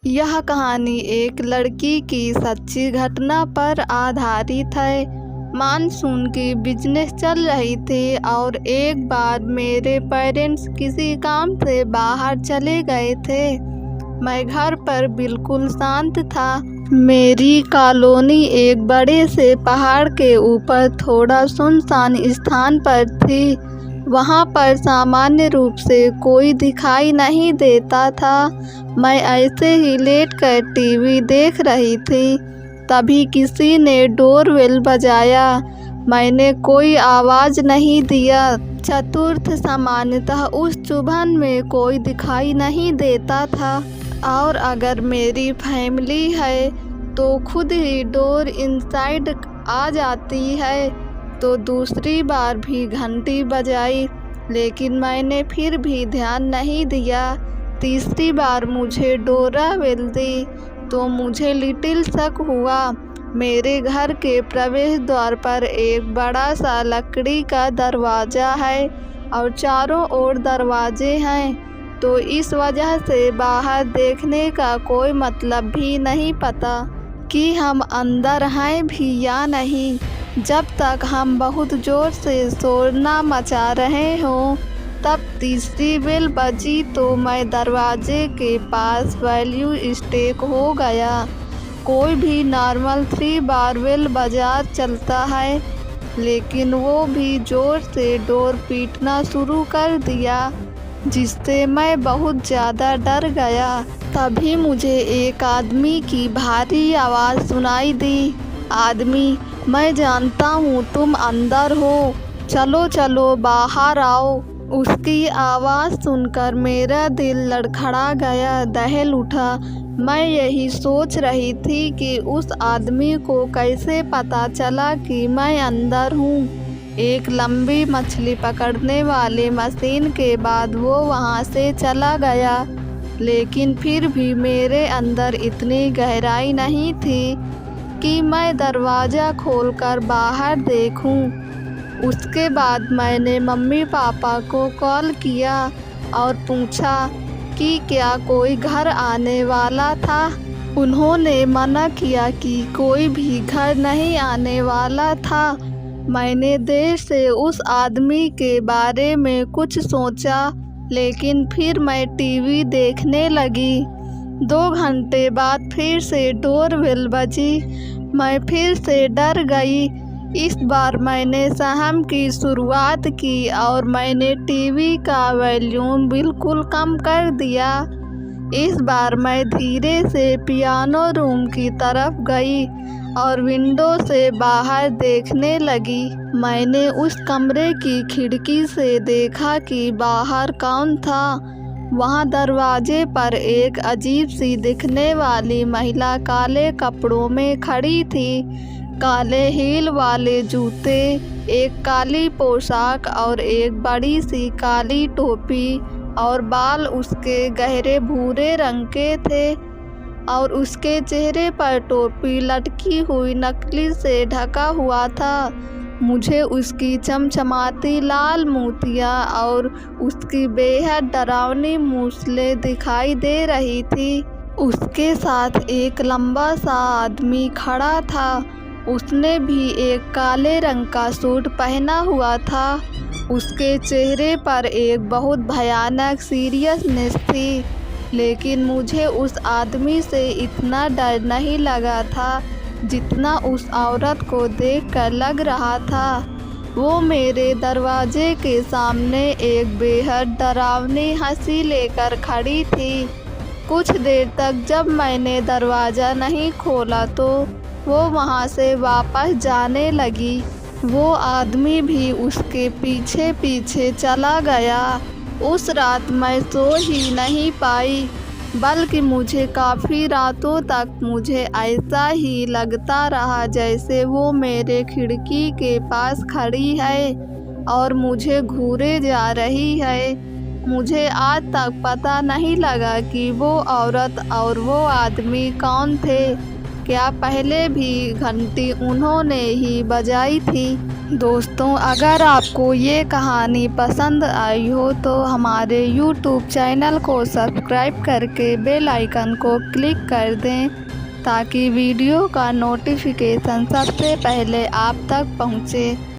यह कहानी एक लड़की की सच्ची घटना पर आधारित है। मानसून की बिजनेस चल रही थी और एक बार मेरे पेरेंट्स किसी काम से बाहर चले गए थे। मैं घर पर बिल्कुल शांत था। मेरी कॉलोनी एक बड़े से पहाड़ के ऊपर थोड़ा सुनसान स्थान पर थी। वहाँ पर सामान्य रूप से कोई दिखाई नहीं देता था। मैं ऐसे ही लेटकर टीवी देख रही थी, तभी किसी ने डोरबेल बजाया। मैंने कोई आवाज़ नहीं दिया। चतुर्थ सामान्यतः उस चुभन में कोई दिखाई नहीं देता था, और अगर मेरी फैमिली है तो खुद ही डोर इनसाइड आ जाती है। तो दूसरी बार भी घंटी बजाई, लेकिन मैंने फिर भी ध्यान नहीं दिया। तीसरी बार मुझे डोरबेल दी तो मुझे लिटिल शक हुआ। मेरे घर के प्रवेश द्वार पर एक बड़ा सा लकड़ी का दरवाज़ा है और चारों ओर दरवाजे हैं, तो इस वजह से बाहर देखने का कोई मतलब भी नहीं पता कि हम अंदर हैं भी या नहीं। जब तक हम बहुत ज़ोर से शोर न मचा रहे हों, तब तीसरी बेल बजी तो मैं दरवाजे के पास वैल्यू स्टेक हो गया। कोई भी नॉर्मल 3 बार बेल बजा चलता है, लेकिन वो भी ज़ोर से डोर पीटना शुरू कर दिया, जिससे मैं बहुत ज़्यादा डर गया। तभी मुझे एक आदमी की भारी आवाज़ सुनाई दी। आदमी, मैं जानता हूँ तुम अंदर हो, चलो चलो बाहर आओ। उसकी आवाज़ सुनकर मेरा दिल लड़खड़ा गया, दहल उठा। मैं यही सोच रही थी कि उस आदमी को कैसे पता चला कि मैं अंदर हूँ। एक लंबी मछली पकड़ने वाली मशीन के बाद वो वहाँ से चला गया, लेकिन फिर भी मेरे अंदर इतनी गहराई नहीं थी कि मैं दरवाज़ा खोलकर बाहर देखूं। उसके बाद मैंने मम्मी पापा को कॉल किया और पूछा कि क्या कोई घर आने वाला था। उन्होंने मना किया कि कोई भी घर नहीं आने वाला था। मैंने देर से उस आदमी के बारे में कुछ सोचा, लेकिन फिर मैं टीवी देखने लगी। 2 घंटे बाद फिर से डोरबेल बजी। मैं फिर से डर गई। इस बार मैंने सहम की शुरुआत की और मैंने टीवी का वॉल्यूम बिल्कुल कम कर दिया। इस बार मैं धीरे से पियानो रूम की तरफ गई और विंडो से बाहर देखने लगी। मैंने उस कमरे की खिड़की से देखा कि बाहर कौन था। वहाँ दरवाजे पर एक अजीब सी दिखने वाली महिला काले कपड़ों में खड़ी थी। काले हील वाले जूते, एक काली पोशाक और एक बड़ी सी काली टोपी, और बाल उसके गहरे भूरे रंग के थे और उसके चेहरे पर टोपी लटकी हुई नकली से ढका हुआ था। मुझे उसकी चमचमाती लाल मोतियाँ और उसकी बेहद डरावनी मूंछें दिखाई दे रही थी। उसके साथ एक लंबा सा आदमी खड़ा था। उसने भी एक काले रंग का सूट पहना हुआ था। उसके चेहरे पर एक बहुत भयानक सीरियसनेस थी, लेकिन मुझे उस आदमी से इतना डर नहीं लगा था जितना उस औरत को देखकर लग रहा था। वो मेरे दरवाजे के सामने एक बेहद डरावनी हंसी लेकर खड़ी थी। कुछ देर तक जब मैंने दरवाज़ा नहीं खोला तो वो वहाँ से वापस जाने लगी। वो आदमी भी उसके पीछे पीछे चला गया। उस रात मैं सो ही नहीं पाई, बल्कि मुझे काफ़ी रातों तक मुझे ऐसा ही लगता रहा जैसे वो मेरे खिड़की के पास खड़ी है और मुझे घूरे जा रही है। मुझे आज तक पता नहीं लगा कि वो औरत और वो आदमी कौन थे। क्या पहले भी घंटी उन्होंने ही बजाई थी। दोस्तों, अगर आपको ये कहानी पसंद आई हो तो हमारे YouTube चैनल को सब्सक्राइब करके बेल आइकन को क्लिक कर दें ताकि वीडियो का नोटिफिकेशन सबसे पहले आप तक पहुँचे।